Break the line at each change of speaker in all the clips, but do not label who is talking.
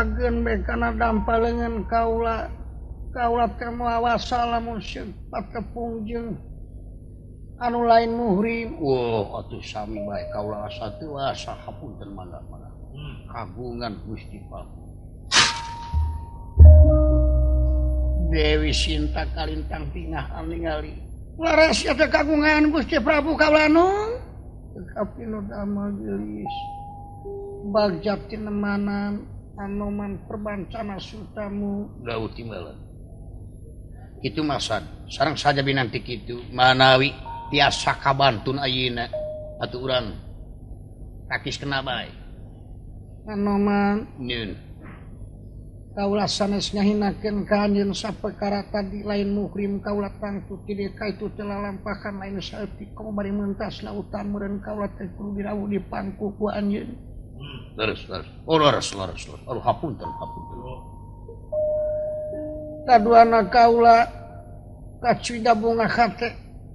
agen bekana dampa lengan kaula kamu awasa lamun sifat kepungjeng anu lain muhrim. Atuh sami bae kaula asa teu asa hapunten mangga kagungan Gusti Prabu. Dewi Sinta kalintang tingah ningali laras eta kagungan Gusti Prabu kaula nu tekapi nu damel geulis bagjat tinemanan anoman perbancana sutamu daud timbalan kitu masad sareng saja binanti kitu manawi tiasa kabantun ayeuna atuh urang kakis kena bae anoman neun kaula sanes ngahinakeun ka anjeun sapekara tadi lain muhrim kaula tangtu ti ka itu telah lampahan lain saeutik komo bari mentasna utan meureun kaula teh kudu dirawuh di pangku ku anjeun. Leres. Aduh hapunten. Kaduana kaula kacuida bunga hate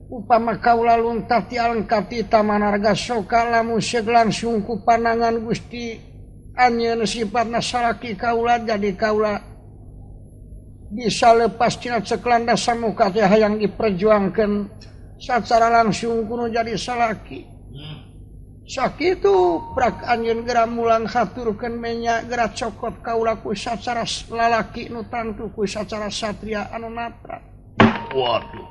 upama kaula luntah ti alengkati taman arga soka lamun seug langsung ku panangan Gusti anjeun sifatna salaki kaula jadi kaula bisa lepas tina ceklanda samuka teh hayang diperjuangkeun sacara langsung kudu jadi salaki. Sakitu prak anjeun geura mulang haturkeun menya geura cokot kaula ku sacara lalaki nu tantu ku sacara satria anu natra. Waduh.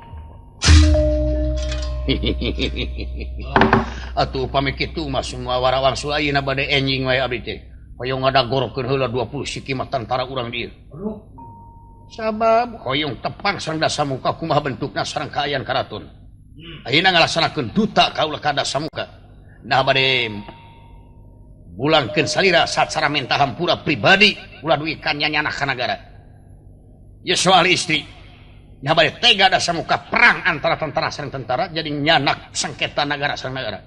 Atuh upami kitu mah semua warawang sulaina bade enjing wae abdi teh. Hoyong ngadagorokeun heula 20 sikimah tentara urang dieu. Sabab hoyong tepang sareng dasa muka kumaha bentukna sareng kaayaan karaton. Ayeuna ngalaksanakeun duta kaula ka dasa muka. Nah bade bulangkeun salira sacara menta hampura pribadi ulah duikan nyanyana ka nagara. Ya soal istri. Nah bade tega dasa muka perang antara tentara sareng tentara jadi nyanak sengketa nagara sareng nagara.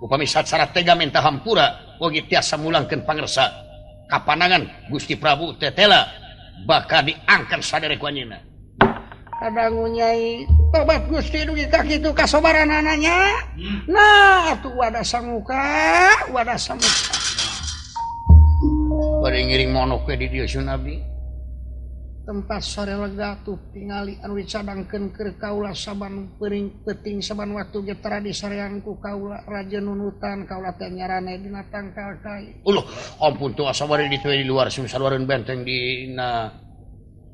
Upami sacara tega menta hampura oge tiasa mulangkeun pangersa kapanangan Gusti Prabu tetela bakal diangkat sadere ku anjeunna. Kadangu nyai tobat Gusti dugi ka kitu kasobaranananya. Nah atuh wadah samuka. Bade ngiring monok ke di dieu sun abdi. Tempat sore lega tuh tingali anu dicadangkeun keur kaula saban peuting saban waktu ge tara disareang ku kaula raja nunutan kaula teh nyarane dina tangkal kai. Ampun tuh asa bari di luar sum saluareun benteng dina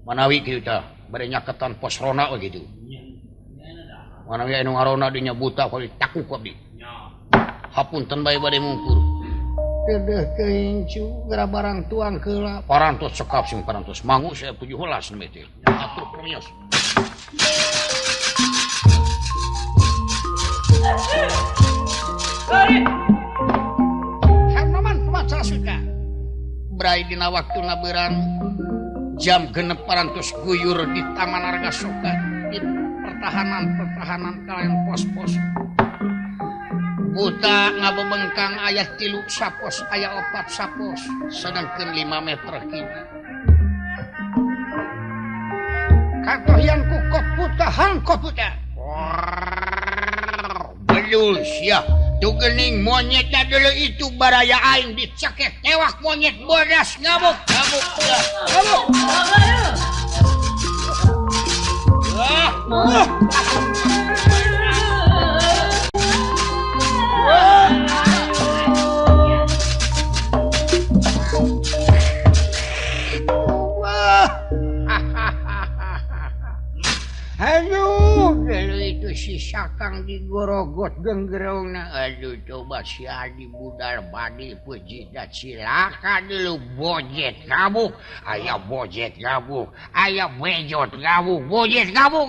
manawi kitu tah bari nyaketan pos rona we kitu. Manawi anu ngarona dinya buta kali takuk abdi. Hapunten bae bade mungkur. Dedeh keincu gara barang tuang keula parantos cekap sing parantos mangu saya 17 meter atur permios Hanoman pemacara suka brai dina waktuna beurang jam 6 parantos guyur di taman arga soka di pertahanan kalian pos-pos buta ngabebengkang ayah 3 sapos ayah 4 sapos sedangkan 5 meter kini katohian kukot buta hangkot buta belul siap tuh gening monyetnya dulu itu baraya aing dicekek tewak monyet bodas ngamuk aduh kalau itu si Sakang digorogot genggerongna aduh coba si Adi budal badi puji dan silaka dulu bojet gabuk ayah bojet gabuk ayah bejot gabuk bojet gabuk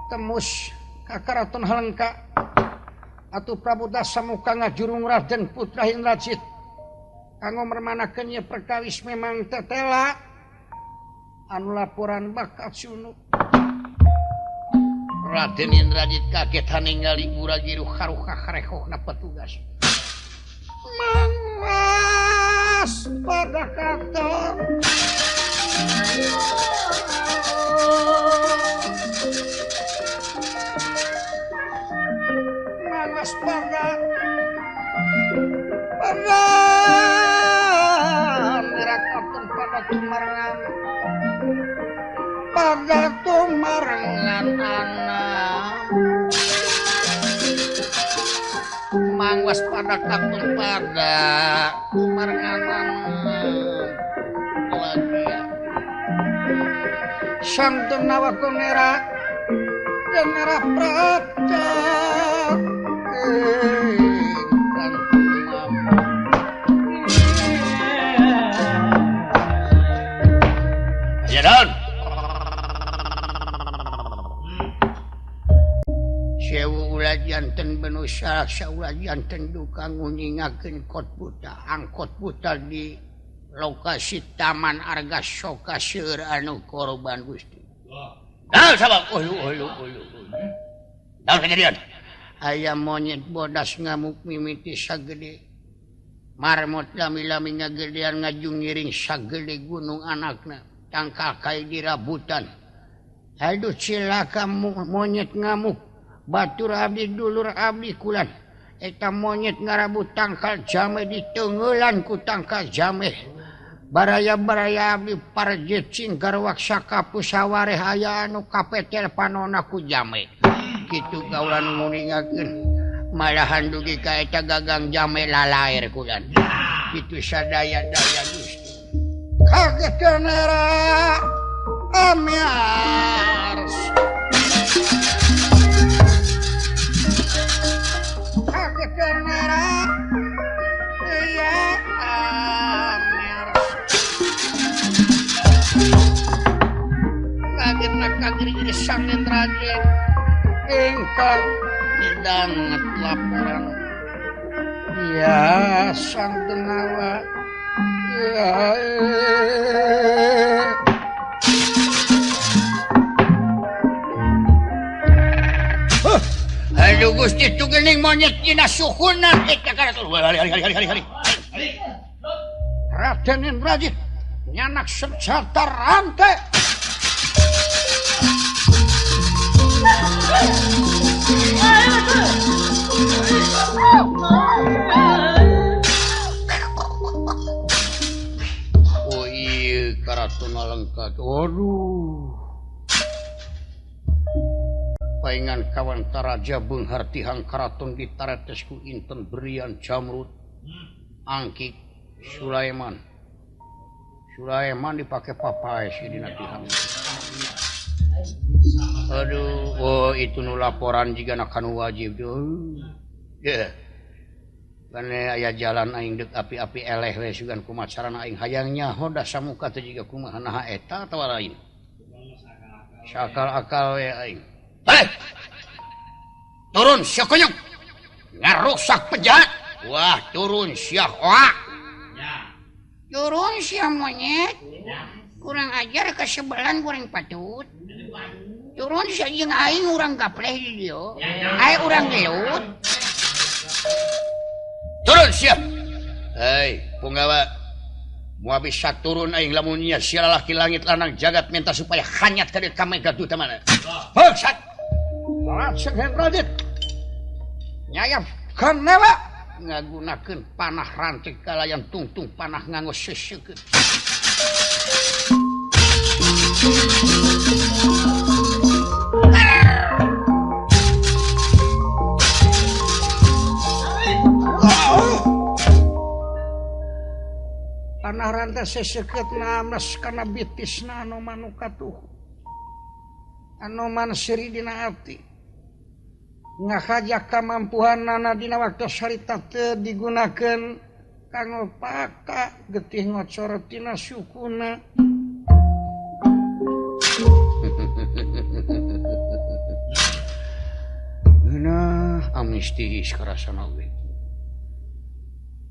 temus kakaraton halengka atuh Prabu Dasamuka ngajurung Raden Putra Indrajit kanggo mermanakeun ieu perkawis memang tetela anu laporan bakat sunu Raden Indrajit kaget ningali uragiru haruka karekohna petugas mangga pada katon mangas pada mirakaton pada tumarengan anak mangwas pada katon pada tumarengan lagi ya sang tunawa kunera genera praja ya don sewu ulah janten benusa saulah janten duka nguningakeun kot buta angkot buta di lokasi Taman Arga Soka seueur anu korban Gusti. Dah sabab ulu. Dah kejadian. Aya monyet bodas ngamuk mimiti sagede. Marmot lami-lami ngagedean ngajung ngiring sagede gunung anakna. Tangkal kai dirabutan. Aduh cilaka monyet ngamuk. Batur abdi dulur abdi kulan. Eta monyet ngarabut tangkal jame diteungeulan ku tangkal jame. Baraya-baraya abdi parjet cinggarwak sakapu sawareh aya anu kapetel panonna ku jame. Kitu kaulan nguningakeun. Malahan dugi ka eta gagang jame lalaer kulan. Kitu sadaya-daya Gusti. Kageteun era amiars. Kageteun era iya kagiri-giri sangen rajen ingkang didanget laporan ya sang denawa ya aduh Gusti tu geuning monyet dina suhunan eta karatul hari Raden Rajit nyanak senjata rantai oh iya karaton alengkat waduh paingan kawan taraja beunghar tihang karaton ditaretesku inten berian Jamrud Angkik Sulaiman dipake papai si dina tihang aduh oh itu nu laporan jika kanu wajib ya karena aya jalan aing dek api-api eleh we sugan kumaha carana aing hayang nyaho da samuka teh jiga kumaha naha eta atawa lain sakal-akal we aing turun sia konyong ngarusak penjahat wah turun sia hoa turun sia monyet kurang ajar kesebelan kurang patut turun saja aing urang gapleh di dieu aing urang gelut turun siap hei punggawa moal bisa turun aing lamun nya sia lalaki langit lanang jagat minta supaya hanyat ka dieu ka mega tu mana bangsat Raden Rajit nyayap kanewa ngagunakeun panah rantik kalayan tungtung panah nganggo seseukeun panah rantai seseukeutna mes kana bitisna anu manu katuh anu mansiri dina ati ngahajak kamampuhanna dina waktu sarita teu digunakeun kanggo paka getih ngocor tina sukuna nah amnesti karasana we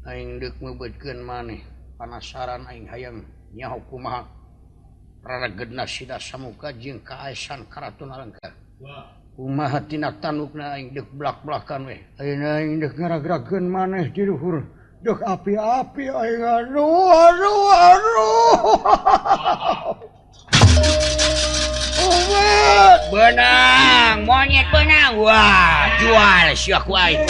aing deuk meubeutkeun maneh panasaran aing hayang nyaho kumaha raragedna sida samuka jeung kaesan karaton alengka kumaha tina tanukna aing deuk blak-blakan we ayeuna aing deuk ngaragrakeun maneh di luhur Duk api-api aing aduh.
Benang, monyet benang. Wah, jual si aku aing.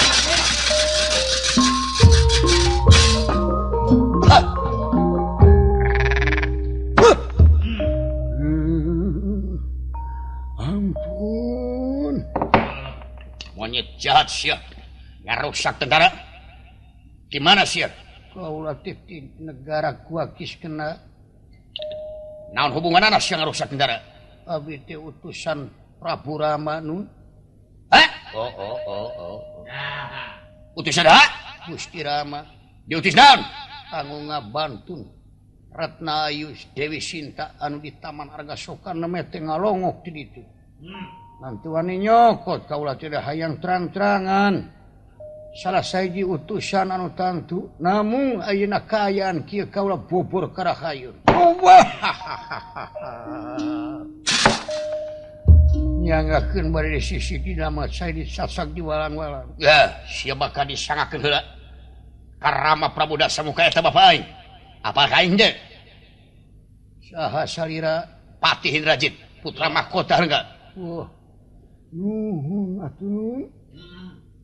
Ampun.
Monyet jahat sia. Ngarusak tentara. Gimana sia?
Kaulah di negara kuakis kena.
Naon hubungan anak sia ngarusak tentara?
Abi teh utusan Prabu Rama nun.
Hah? Oh. Utusan ha?
Gusti Rama.
Diutus naon?
Kanggo ngabantun Ratna Ayu Dewi Sinta anu di Taman Argasoka neme teh ngalongok di ditu. Nanti wani nyokot kaulah tidak hayang terang-terangan. Salah saiji utusan anu tantu namun ayeuna kaayaan kieu kaulah bobor karahayun. Nyangakeun bari di sisi dina mah saya disasak di walang-walang.
Ya, sia bakal disangakeun heula. Karama Prabu Dasamuka eta bapak aing. Apal ka aing teh?
Saha salira
Patih Indrajit, putra mahkota enggak?
wah nuhun atuh.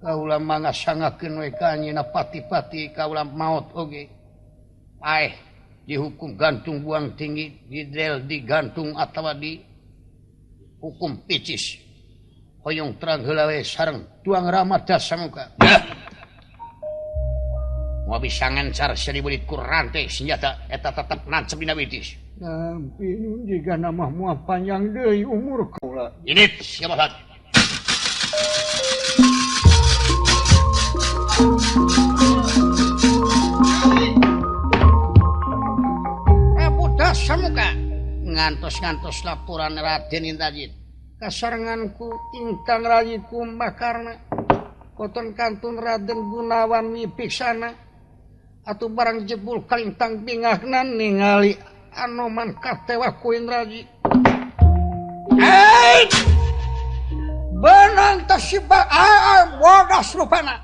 Kaulah mangasangakeun we ka anyina pati-pati kaulah maot oge. Paeh dihukum gantung buang tinggi, didel digantung atawa di hukum picis. Hoyong terang heula we sareng Tuang Rama Dasamuka. Mau bisa ngencar 1000 likur rantai senjata eta tetep nancep dina witis. Nampi nun jiga nama mua panjang deui umur kaulah.
Ini siapa hat?
Prabu Dasamuka ngantos-ngantos laporan Raden Indrajit. Kasarenganku ingkang rayi kumbakarna koton kantun Raden Gunawan mipiksana atuh barang jebul kalintang bingahna ningali Anoman katewa ku Indrajit. Benang tasibak bodas rupana.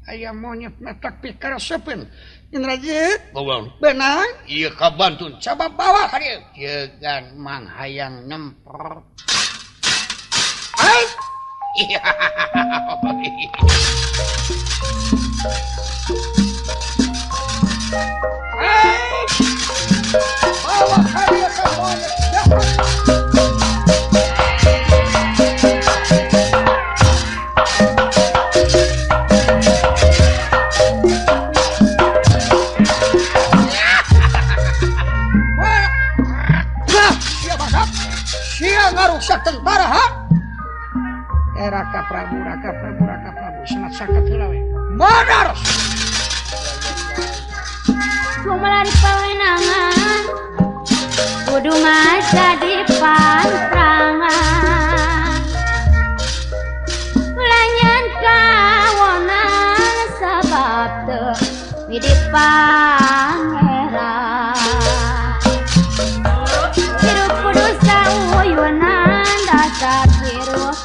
Aya monyet metak pikaresepeun. Indrajit, benang
Iya kabantun.
coba bawa ka dieu. Jegan mang hayang nyemper.
Iya.
Bawa ka dieu ka monyet. Ngarusak tentara ha? Raka Prabu senat sakat heula we. Modar.
Kumalari pawenangan kudu ngaca di pantrangan ulanyan kawonan sebab teu di pangeran hirup kudu sauyunan dasar hirup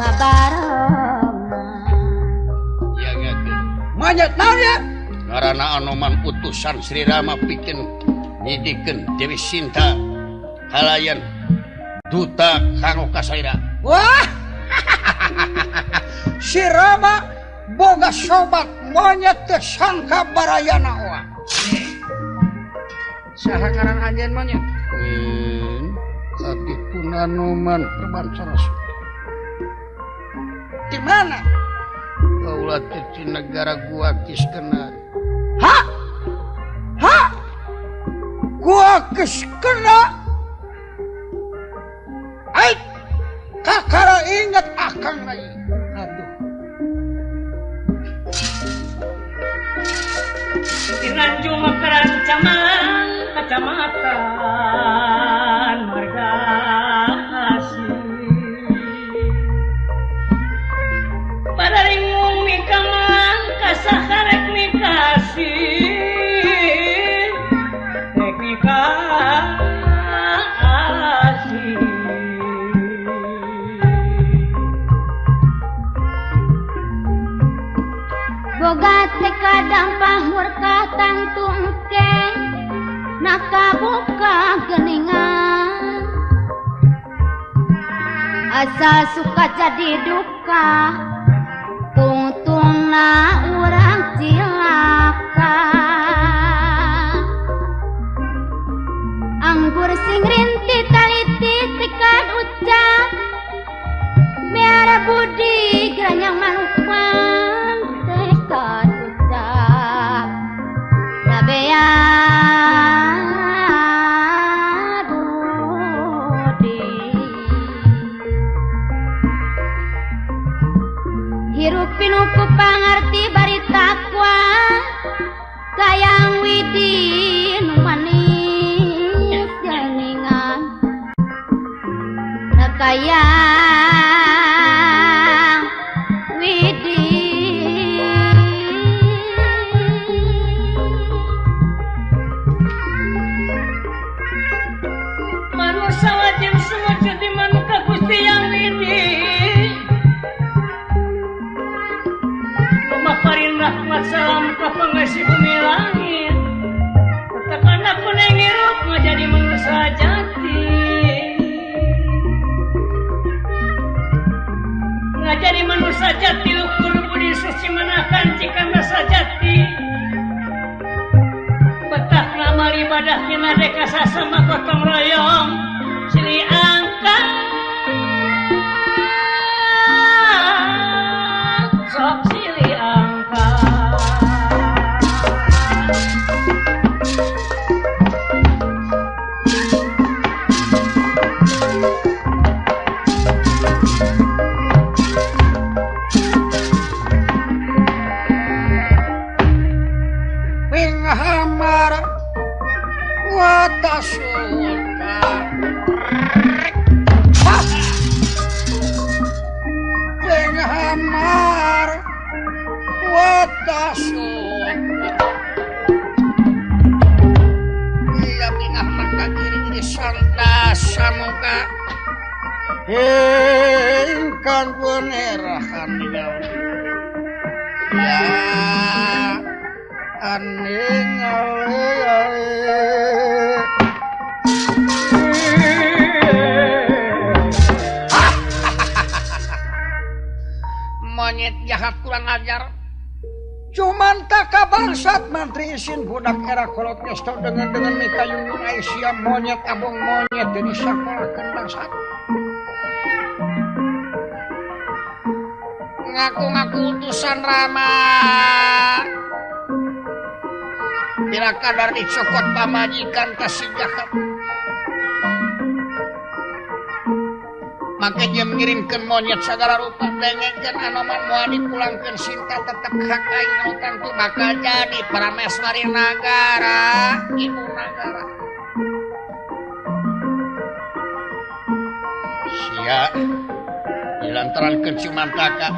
babarengan.
Iya ngakeun.
Monyet naon ya?
Karena Anoman utusan Sri Rama bikin nyidikeun Dewi Sinta halayan duta kanggo kasaira.
Wah. Si Rama boga sobat monyet teh sangka barayana wa. Saha ngaran anjeun monyet? Adipun Anoman perbansaras. Di mana? Kaulah di negara gua Kiskena. Hah? Gua Kiskena? Kakara ingat akang lagi. Aduh.
Tinanjung Kerancaman Kecamatan Margasi Padaringung mikaman kasaharek mikasi teknikasi
boga teka dampah asa suka jadi duka tungtungna urang cilaka anggur sing rinti taliti tekad ucap biara budi geranyang manukan tekad ucap nabea hirup pinuku pangerti bari takwa kayang widi nu manis janingan kayang widi
manusia wajib semua jadi manusia Gusti yang widi Parin rahmat salam ka pengasih bumi langit tekan aku nengirup ngajadi manusia jati ngajadi manusia jati lukur budi suci menakan jika masa jati betah ngamal ibadah kina deka sasama gotong royong silih angkat sok silih
Penghamar watasulka Penghamar watasulka Iya penghamar kagiri santa samuka ingkang punerahan ya aning monyet jahat kurang ajar cuman tak bangsat mantri isin budak era kolot ngesto dengan mikayung Aisyah monyet abong monyet jadi sakolakeun bangsat ngaku-ngaku utusan Rama bila kadar dicokot pamajikan kasih jahat maka dia mengirimkan monyet segala rupa dengekan anoman mau dipulangkan Sinta tetap hak aing anu tentu bakal jadi prameswari nagara ibu nagara sia dilantaran Cimantaka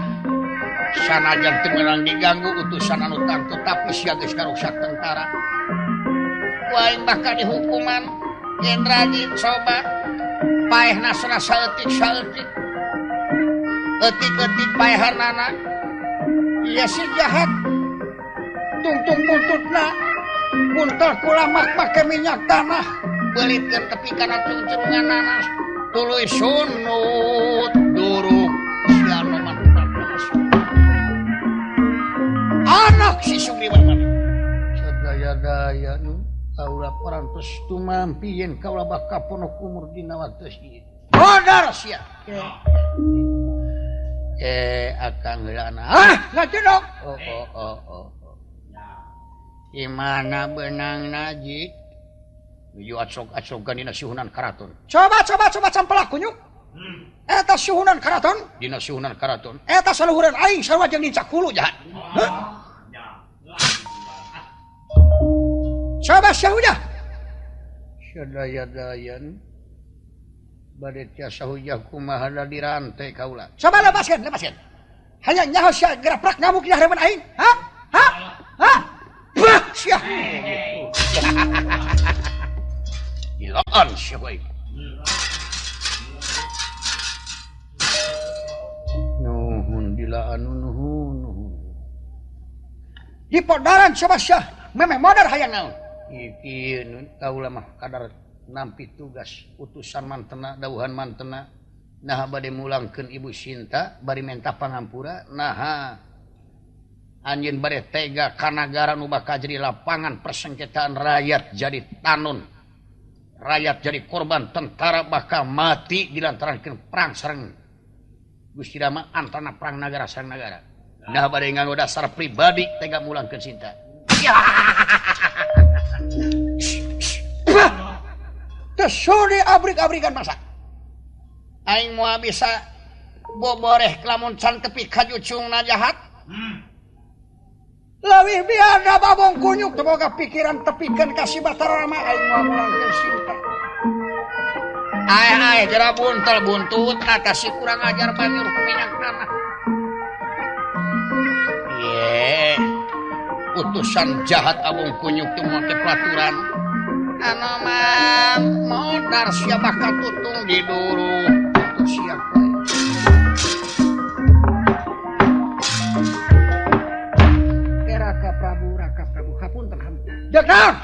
sanajan teu meunang diganggu utusan anu tangtu tapi sia geus karusak tentara waing bakal dihukuman Jendraji coba paehna sana saeutik eutik paehanana ieu si jahat tungtung buntutna buntel kulamak make minyak tanah beulitkeun tepi kana tungcungan nanas tuluy sunut duruk sia anu anak si Sugriwan sadaya-daya nu kaula parantos tumampieun kaula bakal ponok umur dina waktu ieu modar sia akang heulana ngajedog oh gimana benang najid nuju acok-acokan dina suhunan karaton coba campelak kunyuk eta suhunan karaton dina suhunan karaton eta saluhuran aing sarua jeung dincak hulu jahat coba sahujah sadaya-dayan bade tiasa hujah kumaha da dirantai kaula coba lepaskeun hanya nyaho sia gerak ngamuk di harapan aing ha bah sia ilaan sia bae nuhun dilaan nuhun di podaran coba sia memang modar hayang naon iki kaula mah kadar nampi tugas utusan mantena dauhan mantena
nah bade mulangkeun Ibu Sinta bari menta pangampura nah anjeun bade tega ka nagara nu bakal jadi lapangan persengketaan rakyat jadi tanun rakyat jadi korban tentara bakal mati dilantarankeun perang sareng Gusti Rama antara perang nagara sareng nagara nah bade nganggo dasar pribadi tega mulangkeun Sinta
Tesuri abrik-abrikan masa.
Aing mau bisa boboreh kelamun can tepi kajucungna jahat.
Lawih biada babong kunyuk temoga pikiran tepikeun ka si Batara Rama aing mau mulangkeun Sinta.
Aya jera buntel buntut atas si kurang ajar banyur ku minyak tanah. Ye. Utusan jahat abong kunyuk teu moal teh pelaturan. Anu mah modar sia bakal tutung di duru. Siapa?
Raka Prabu hapunten hapunten. Dek naon?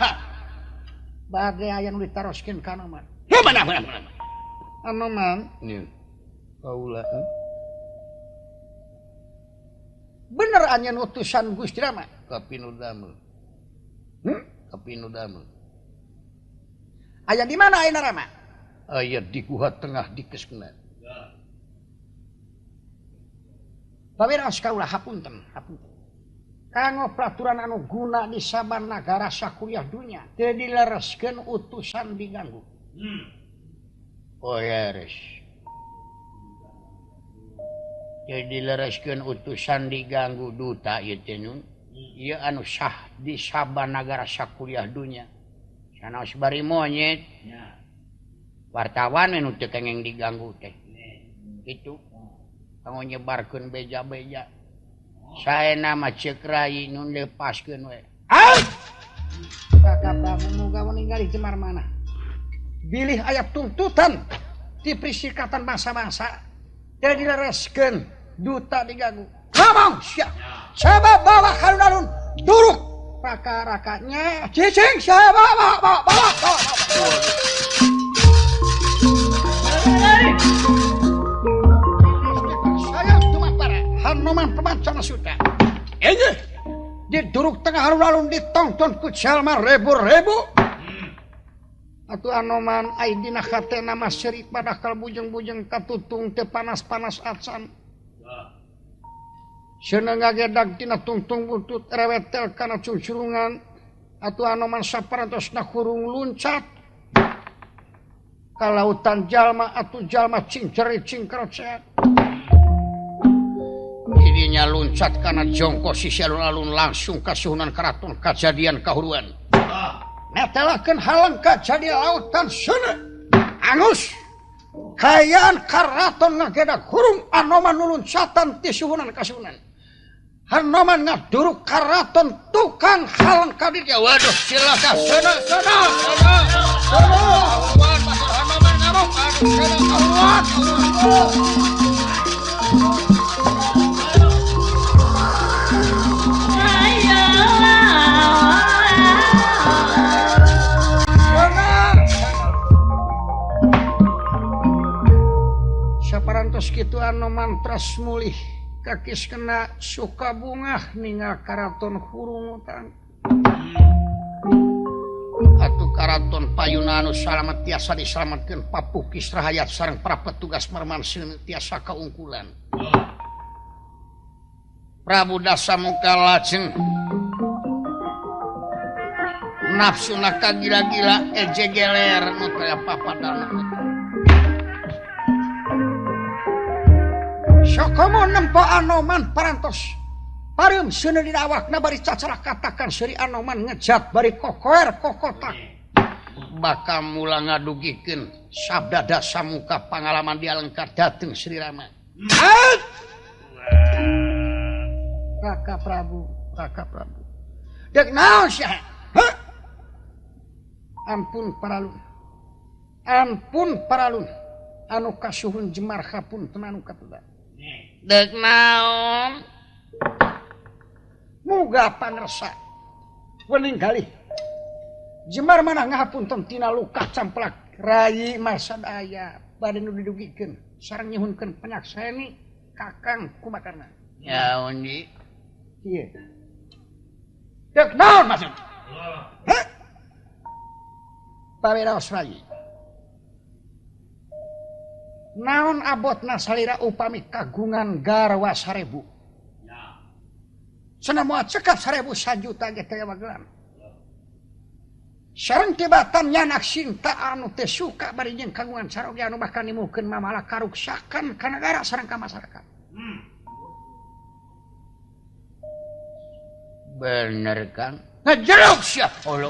Bade aya nu ditaroskeun ka Anoman.
Heh mana.
Anoman,
Nya. Kaula.
bener anjeun utusan Gusti Rama.
Kapinu damel. Kapinu damel.
Aya di mana ayeuna Rama?
Aya di guha tengah dikeskeuna.
Pawiraos kaula hapunten. Kanggo peraturan anu guna di saban nagara sakuliah dunya teu dilereskeun utusan diganggu.
Oh res. Jadi dilereskeun utusan diganggu duta ieu teh nun. Ieu anu sah di saban nagara sakuliah dunya. Sanaos bari monyet. Wartawan nu teu kengeng diganggu teh. Kitu. Kanggo nyebarkeun beja-beja. Saena mah ceuk rai nu lepaskeun we.
Raka Prabu muga ningali jemar mana. Bilih aya tuntutan ti Perserikatan Bangsa-Bangsa teu dilereskeun duta diganggu. Ngomong sia. Sabab bawa alun-alun duruk raka-rakanya cicing sabab bawa. Hanoman pemancana suta.
Enye.
Diduruk tengah alun-alun ditonton ku jalma rebu-rebu. Atuh Anoman ai dina hatena mah seri padahal bujeng-bujeng katutung teu panas-panas acan. Seuneu ngagedag tina tungtung butut rewetel kana cucurungan. Atuh Anoman saparantosna kurung luncat ka lautan jalma atuh jalma cingceri cingkrocet.
Dirinya luncat kana jongkos sisi alun-alun langsung kasuhunan karaton kajadian kahuruan.
Netelakeun halang kajadian lautan seuneu. Angus kayaan karaton ngagedag hurung Anoman nuluncatan ti suhunan kasuhunan. Hanoman ngaduruk karaton tukang halang kadir.
Ya waduh silakan sana.
Kahuruan Batur Hanoman ngamuk aduh kahuruan. Saparantos kitu Anoman tras mulih kakis kena suka bungah ningal karaton hurung utang.
Atuh karaton payuna anu salamet tiasa diselametkeun papukis rahayat sareng para petugas marmanseun tiasa kaungkulan. Prabu Dasamuka lajeng nafsuna kagila-gila ejegeler nu teu papadana.
Sokomo nempo Anoman parantos pareum seuneu dina awakna bari cacara katakan seri Anoman ngejat bari kokoer kokotak.
Bakal mula ngadugikeun sabda Dasamuka pangalaman dialengkar dateng Sri Rama.
Raka Prabu. Dek naon sia? Ampun paralun. Anu kasuhun jemar hapunten anu katuda.
Dek naon?
Muga pangresa wening galih jemar mana ngahapunten tina luka camplak rai masadaya bade nu didugikeun sareng nyuhunkeun penyakseni Kakang kumakarna.
Ya undi.
Ieu. Dek naon maksud? Hah? Pawiraos lagi. Naon abotna salira upami kagungan garwa 1000? Cenah moal cekap 1000 sajuta ge teu magelan. Sareng tibatan nyanak Sinta anu teu suka bari jeung kagungan sarogi anu bahkan nimukeun mamalah karuksakan ka nagara sareng ka masyarakat.
Bener Kang.
Ngajeruk sia.
Olo.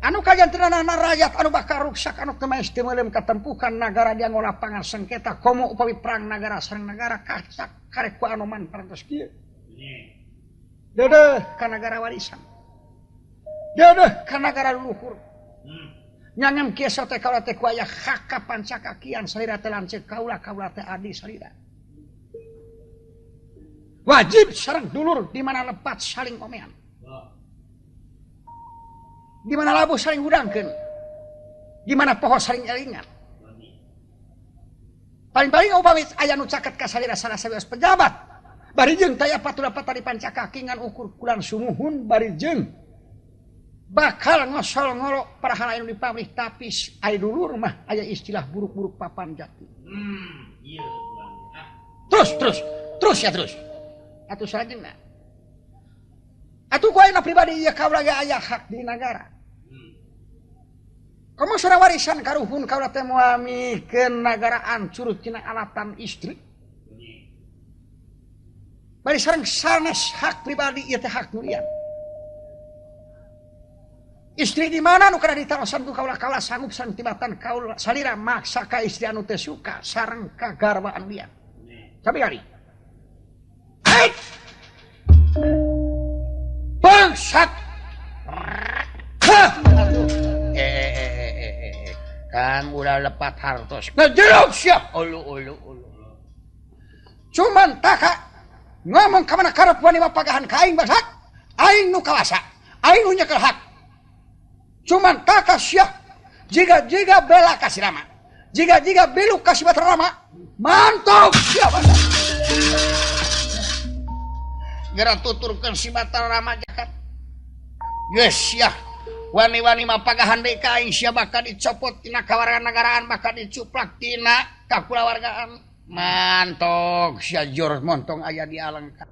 Anu kajantenana rakyat anu bakal ruksak anu teu maes teu meulem katempukan nagara dia ngolah pangan sengketa komo upawi perang nagara sareng nagara kacak karek ku anu man parantos kieu. Deudeuh ka nagara warisan. Deudeuh ka nagara luhur. Nyangem kieu teh kaula teh ku aya hak ka pancakakian salira teh lanceuk kaula teh adi salira. Wajib sareng dulur di mana lepat saling omean. Di mana labuh saling hudangkeun. Di mana poho saling elingan. Paling-paling upami aya nu caket ka salira salah sawios pejabat. Bari jeung taya patulapat tadi pancakaki ngan ukur kulan sumuhun bari jeung bakal ngosol ngolok parahala anu dipamrih tapi aya dulur mah aya istilah buruk-buruk papan jati.
Iya.
Terus. Atuh salajengna. Atuh ku ayeuna pribadi ieu kaula ge aya hak di nagara. Komo sora warisan karuhun kaula teh moal mikeun nagaraan curut tina alatan istri. Bari sareng sanes hak pribadi ieu teh hak nulian. Istri di mana nu kada ditaosan ku kaula sanggup sareng tibatan kaula salira maksa ka istri anu teu suka sareng ka garwa anu lian. Sabi kali. Bangsat.
Kang udah lepat hartos.
Ngajeruk siap.
Ulu.
Cuman taka ngomong ka mana karep wani mapagahan ka aing bangsat. Aing nu kawasa. Aing nu nyekel hak. Cuman taka siap. Jika bela kasih Rama. Jika belu kasih Batara Rama. Mantuk siap bangsat.
Geura tuturkeun si Batara Rama jakat. Geus ya. Wani-wani mapagahan deui ka aing sia bakal dicopot tina kawarga-nagaraan bakal dicuplak tina kakulawargaan. Mantok sia jor montong aya di alengka.